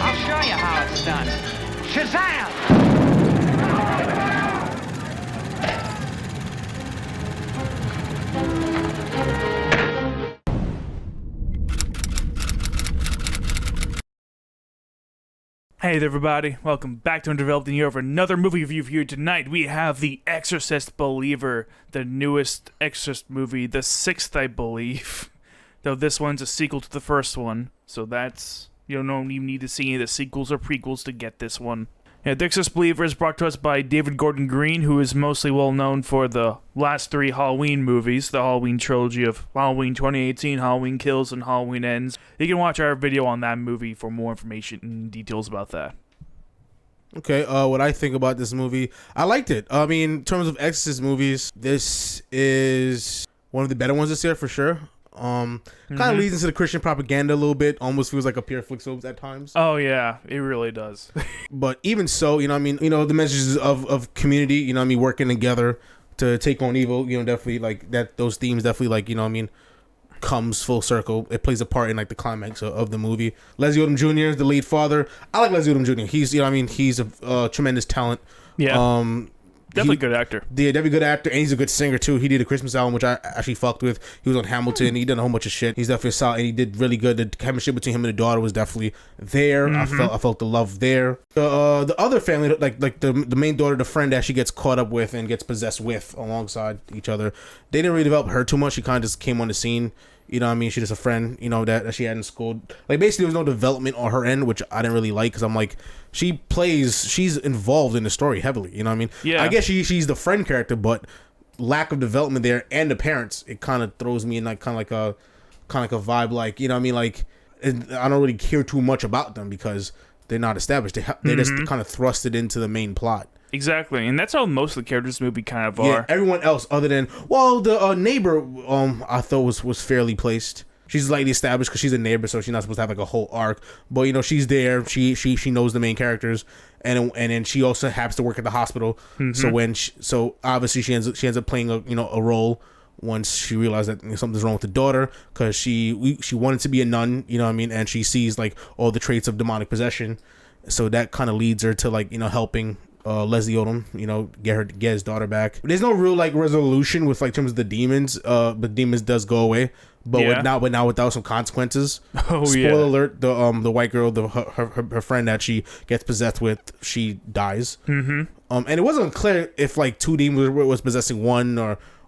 I'll show you how it's done. Shazam! Hey there, everybody. Welcome back to Undeveloped in Europe for another movie review for you. Tonight we have The Exorcist Believer, the newest Exorcist movie, the sixth, I believe. Though this one's a sequel to the first one, so that's... you don't even need to see any of the sequels or prequels to get this one. Yeah, The Exorcist Believer is brought to us by David Gordon Green, who is mostly well known for the last three Halloween movies, the Halloween trilogy of Halloween 2018, Halloween Kills, and Halloween Ends. You can watch our video on that movie for more information and details about that. Okay, what I think about this movie, I liked it. I mean, in terms of Exorcist movies, this is one of the better ones this year for sure. Kind of leads into the Christian propaganda a little bit. Almost feels like a pure flick soaps at times. Oh yeah, it really does. But even so, you know what I mean, you know, the messages of community, you know what I mean, working together to take on evil, you know, definitely like that, those themes definitely like, you know what I mean, comes full circle. It plays a part in like the climax of the movie. Leslie Odom Jr. is the lead father. I like Leslie Odom Jr. He's, you know what I mean, he's a tremendous talent. Yeah. Definitely good actor. Yeah, definitely good actor, and he's a good singer too. He did a Christmas album, which I actually fucked with. He was on Hamilton. He did a whole bunch of shit. He's definitely solid, and he did really good. The chemistry between him and the daughter was definitely there. I felt the love there. The other family, like the main daughter, the friend that she gets caught up with and gets possessed with alongside each other, they didn't really develop her too much. She kind of just came on the scene. You know what I mean? She's just a friend, you know, that she had in school. Like, basically, there was no development on her end, which I didn't really like, because I'm like, she's involved in the story heavily, you know what I mean? Yeah. I guess she's the friend character, but lack of development there, and the parents, it kind of throws me in like kind of like a vibe, like, you know what I mean? Like, I don't really care too much about them because they're not established. They're just kind of thrusted into the main plot. Exactly, and that's how most of the characters in the movie kind of are. Yeah, everyone else other than, well, the neighbor, I thought was fairly placed. She's lightly established because she's a neighbor, so she's not supposed to have like a whole arc. But you know, she's there. She knows the main characters, and then she also happens to work at the hospital. So obviously she ends up playing a role once she realized that something's wrong with the daughter, because she wanted to be a nun, you know what I mean, and she sees like all the traits of demonic possession. So that kind of leads her to like, you know, helping Leslie Odom, you know, get his daughter back. There's no real like resolution with like terms of the demons. But demons does go away, but now without some consequences. Spoiler alert: the white girl, her friend that she gets possessed with, she dies. And it wasn't clear if like two demons was possessing one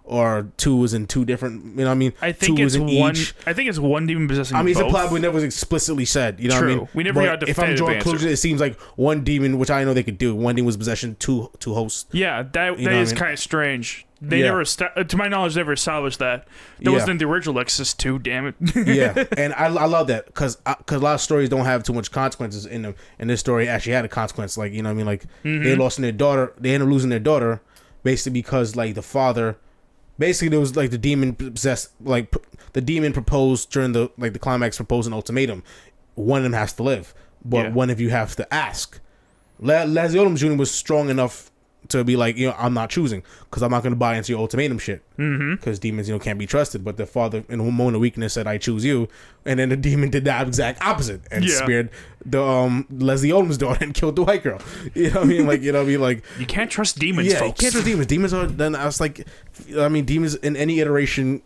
or two was in two different, you know what I mean? I think it's one. I think it's one demon possessing. I mean, both. it's implied, but it never was explicitly said. You know what I mean? We never got a definitive if I'm drawing answer. conclusions, it seems like one demon, which I know they could do. One demon was possession, two hosts. Yeah, that is kind of strange. They never, to my knowledge, never established that. That wasn't in the original Exorcist 2. Damn it. Yeah, and I love that because a lot of stories don't have too much consequences in them. And this story actually had a consequence. Like, you know what I mean? Like they lost their daughter. They ended up losing their daughter, basically because like the father. Basically, there was like the demon possessed, like the demon proposed during the climax, proposed an ultimatum. One of them has to live, but one of you have to ask. Leslie Odom Jr. was strong enough to be like, you know, I'm not choosing because I'm not going to buy into your ultimatum shit. Because demons, you know, can't be trusted. But the father, in a moment of weakness, said, "I choose you," and then the demon did the exact opposite and spared the Leslie Odom's daughter and killed the white girl. You know what I mean? Like, you know what I mean? Like, you can't trust demons, folks. You can't trust demons. Demons are. Then I was like, I mean, demons in any iteration.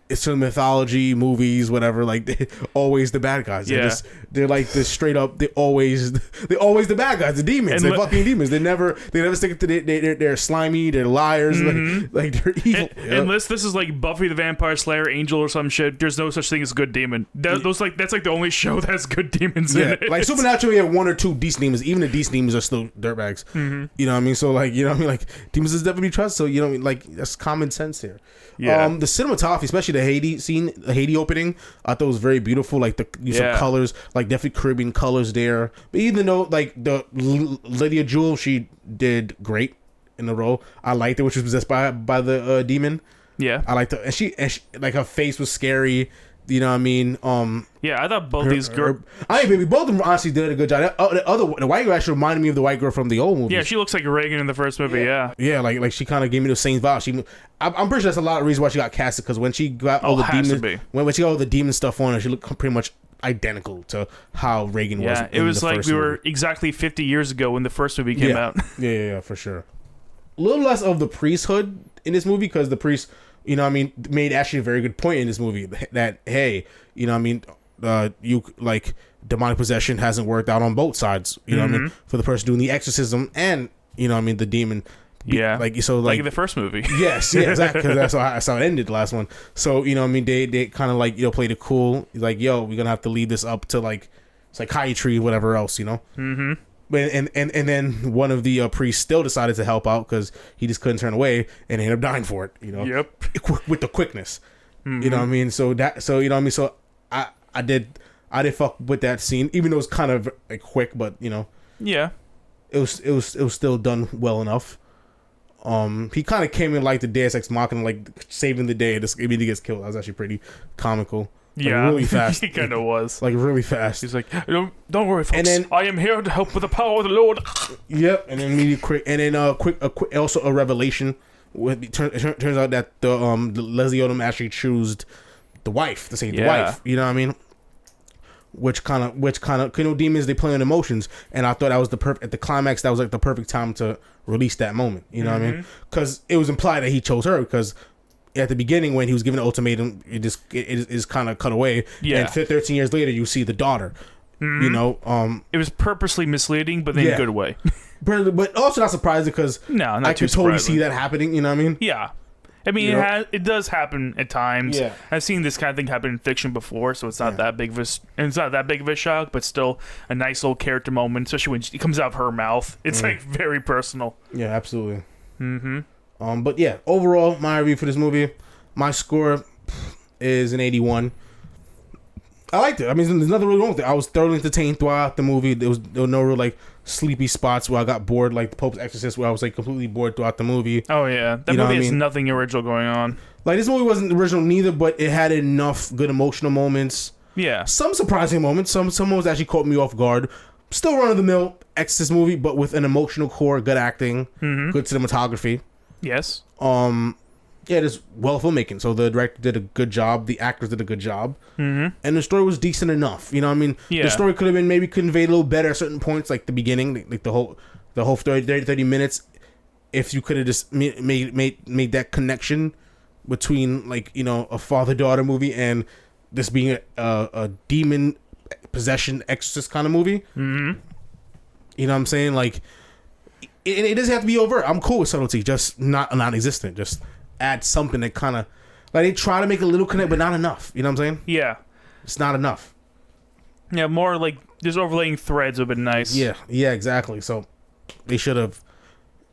It's in mythology, movies, whatever. Like, they're always the bad guys. They're like this straight up. They're always the bad guys. The demons. They're fucking demons. They never stick to. They're slimy. They're liars. Like they're evil. Unless this is like Buffy the Vampire Slayer, Angel, or some shit. There's no such thing as a good demon. That's like the only show that has good demons in it. Like Supernatural, you have one or two decent demons. Even the decent demons are still dirtbags. You know what I mean? So like, you know what I mean? Like, demons is definitely trust. So you know what I mean? Like, that's common sense here. Yeah. The cinematography, especially the Haiti scene, the Haiti opening, I thought was very beautiful. Like the use of colors, like definitely Caribbean colors there. But even though like the Lidya Jewett, she did great in the role. I liked it, which was possessed by the demon. Yeah, I liked it, and she like her face was scary. You know what I mean? Yeah, I thought both these girls. I mean, baby, both of them honestly did a good job. The white girl actually reminded me of the white girl from the old movie. Yeah, she looks like Reagan in the first movie. Yeah, like she kind of gave me the same vibe. I'm pretty sure that's a lot of reasons why she got casted, because when she got all the demons, when she got all the demon stuff on her, she looked pretty much identical to how Reagan was. Yeah, it was like we were exactly 50 years ago when the first movie came out. Yeah, for sure. A little less of the priesthood in this movie, because the priest, you know what I mean, made actually a very good point in this movie that, hey, you know what I mean, you like demonic possession hasn't worked out on both sides, you know what I mean, for the person doing the exorcism and, you know what I mean, the demon. Yeah, like in the first movie. Yes, yeah, exactly. Because that's how it ended, the last one. So, you know what I mean, they kind of like, you know, played it cool, like, yo, we're gonna have to leave this up to like psychiatry, whatever else, you know. Mm-hmm. And then one of the priests still decided to help out because he just couldn't turn away and ended up dying for it, you know. Yep. With the quickness, you know what I mean. So you know what I mean. So I did fuck with that scene, even though it was kind of like quick, but you know. Yeah. It was still done well enough. He kind of came in like the Deus Ex Machina, like saving the day. This immediately gets killed. That was actually pretty comical. Like, yeah, really fast. He kind of was like really fast. He's like, don't worry, folks. And then, I am here to help with the power of the Lord. Yep. And then immediately quick. And then quick. Also a revelation. It turns out that the Leslie Odom actually chose the wife to save the wife. You know what I mean? Which kind of you know, demons, they play on emotions, and I thought that was at the climax, that was like the perfect time to release that moment. You know what I mean? Because it was implied that he chose her, because at the beginning when he was given an ultimatum, it is kind of cut away. Yeah. And 13 years later, you see the daughter. You know, it was purposely misleading, but in a good way. But also not surprising, because I could totally see that happening. You know what I mean? Yeah. I mean, it does happen at times. Yeah. I've seen this kind of thing happen in fiction before, so it's not that big of a shock, but still a nice little character moment, especially when it comes out of her mouth. It's like very personal. Yeah, absolutely. But yeah, overall, my review for this movie, my score is an 81. I liked it. I mean, there's nothing really wrong with it. I was thoroughly entertained throughout the movie. There were no real like sleepy spots where I got bored, like the Pope's Exorcist, where I was like completely bored throughout the movie. Oh yeah, that movie has nothing original going on. Like, this movie wasn't original neither, but it had enough good emotional moments. Yeah, some surprising moments. Some moments actually caught me off guard. Still run of the mill Exorcist movie, but with an emotional core, good acting, good cinematography. Yes. Yeah, it is well filmmaking. So the director did a good job. The actors did a good job. And the story was decent enough. You know what I mean? Yeah. The story could have been maybe conveyed a little better at certain points, like the beginning, like the whole 30 minutes. If you could have just made that connection between, like, you know, a father-daughter movie and this being a demon possession exorcist kind of movie. You know what I'm saying? Like, it doesn't have to be overt. I'm cool with subtlety, just not non-existent. Just add something that kind of, like, they try to make a little connect, but not enough. You know what I'm saying? Yeah. It's not enough. Yeah, more like just overlaying threads would have been nice. Yeah, exactly. So they should have.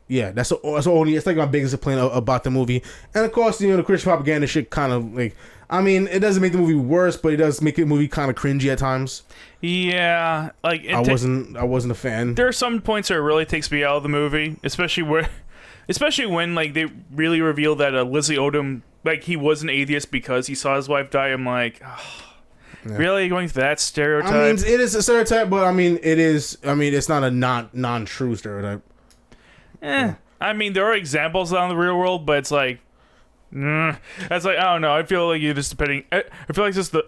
Yeah, that's only. It's like my biggest complaint about the movie, and of course, you know, the Christian propaganda shit kind of like. I mean, it doesn't make the movie worse, but it does make the movie kind of cringy at times. Yeah, like I wasn't a fan. There are some points where it really takes me out of the movie, especially when like they really reveal that Leslie Odom, like, he was an atheist because he saw his wife die. I'm like, really going for that stereotype? I mean, it is a stereotype, but I mean, it is. I mean, it's not a non-true stereotype. Yeah. I mean, there are examples out in the real world, but it's like, that's like, I don't know. I feel like you're just depending. I feel like just it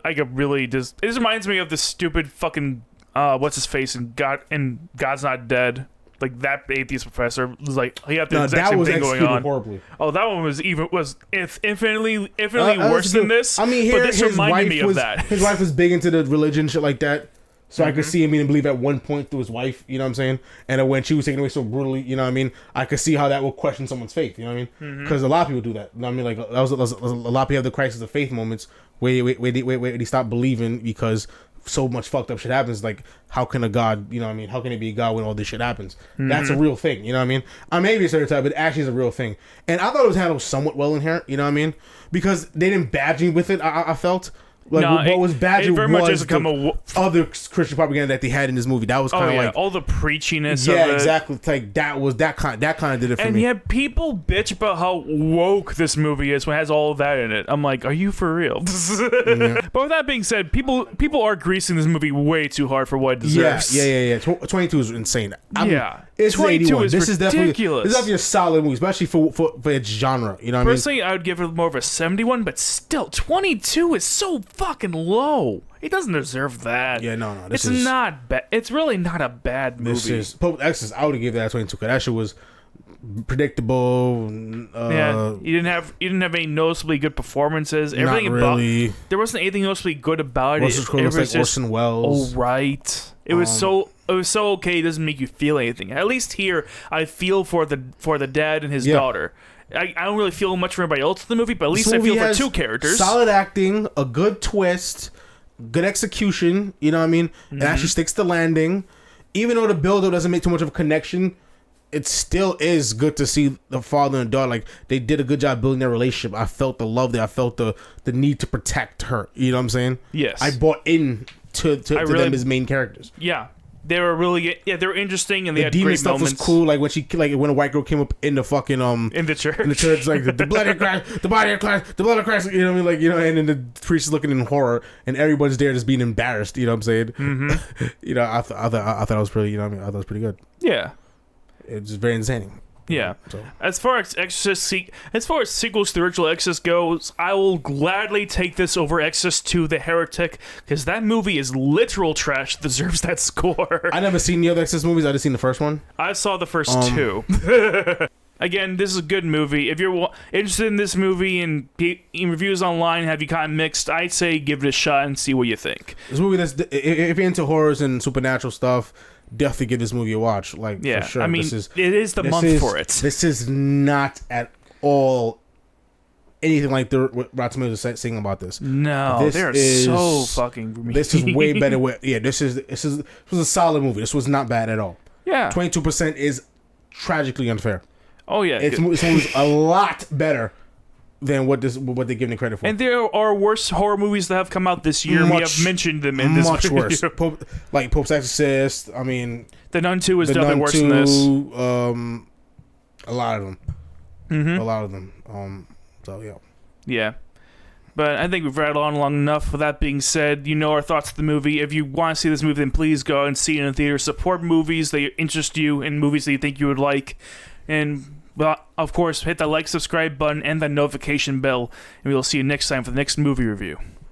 just reminds me of the stupid fucking what's his face and God's Not Dead. Like, that atheist professor was like, he had the exact same thing going on. Horribly. Oh, that one was infinitely worse than this. I mean, but this reminded me of that. His wife was big into the religion shit like that. So I could see him being believe at one point through his wife, you know what I'm saying? And when she was taken away so brutally, you know what I mean? I could see how that would question someone's faith, you know what I mean? Because a lot of people do that. You know what I mean? Like, that was a lot of people have the crisis of faith moments where they stop believing because so much fucked up shit happens. Like, how can a God, you know what I mean? How can it be a God when all this shit happens? That's a real thing, you know what I mean? I may be a stereotype, but it actually is a real thing. And I thought it was handled somewhat well in here, you know what I mean? Because they didn't badge me with it, I felt. Like, No, what was bad it very much was has become the other Christian propaganda that they had in this movie. That was kind of like, all the preachiness. yeah, of it. exactly. It's like that kind of did it for And me. yet people bitch about how woke this movie is when it has all of that in it. I'm like, are you for real? But with that being said, people are greasing this movie way too hard for what it deserves. Yeah. 22 is insane. It's 22 81. is This ridiculous. ridiculous. This is definitely a solid movie, especially for its genre. You know what Personally, I would give it more of a 71, but still, 22 is so fucking low. It doesn't deserve that. Yeah, no. It's not bad. It's really not a bad movie. This is Pope Exorcist. I would have given that 22 because that shit was predictable. You didn't have any noticeably good performances. Everything not really. about there wasn't anything noticeably good about it. It was like Orson Welles. Oh right. It was so okay. It doesn't make you feel anything. At least here, I feel for the dad and his daughter. I don't really feel much for anybody else in the movie, but at least I feel for two characters. Solid acting, a good twist, good execution. You know what I mean? It actually sticks the landing. Even though the build-up doesn't make too much of a connection, it still is good to see the father and daughter. Like, they did a good job building their relationship. I felt the love there. I felt the need to protect her. You know what I'm saying? Yes. I bought in to them as main characters. Yeah. They were really they were interesting and they had demon great stuff moments. was cool. Like when a white girl came up in the fucking in the church. Like the blood of Christ, the body of Christ, the blood of Christ. You know what I mean? Like, you know, and then the priest is looking in horror, and everybody's there just being embarrassed. You know what I'm saying? Mm-hmm. You know, I thought it was pretty. You know what I mean? I thought it was pretty good. Yeah, it's very entertaining. Yeah. So. As far as sequels to the original Exorcist goes, I will gladly take this over Exorcist 2: The Heretic, because that movie is literal trash. Deserves that score. I never seen the other Exorcist movies. I just seen the first one. I saw the first two. Again, this is a good movie. If you're interested in this movie and in reviews online have you kind of mixed, I'd say give it a shot and see what you think. This movie, if you're into horrors and supernatural stuff, definitely give this movie a watch. Like, yeah, for sure. I mean, it is the month for it. This is not at all anything like the Rotten Tomatoes is saying about this. No, they're so fucking mean. This is way better. This was a solid movie. This was not bad at all. Yeah, 22% is tragically unfair. Oh yeah, this movie's a lot better than what they're giving it credit for. And there are worse horror movies that have come out this year. We have mentioned them in this much video. Worse. Like Pope's Exorcist. I mean, The Nun 2 is definitely worse than this. A lot of them. Mm-hmm. A lot of them. So yeah. Yeah. But I think we've rattled on long enough. With that being said, you know our thoughts of the movie. If you want to see this movie, then please go and see it in the theater. Support movies that interest you and movies that you think you would like. And, well, of course, hit the like, subscribe button and the notification bell. And we'll see you next time for the next movie review.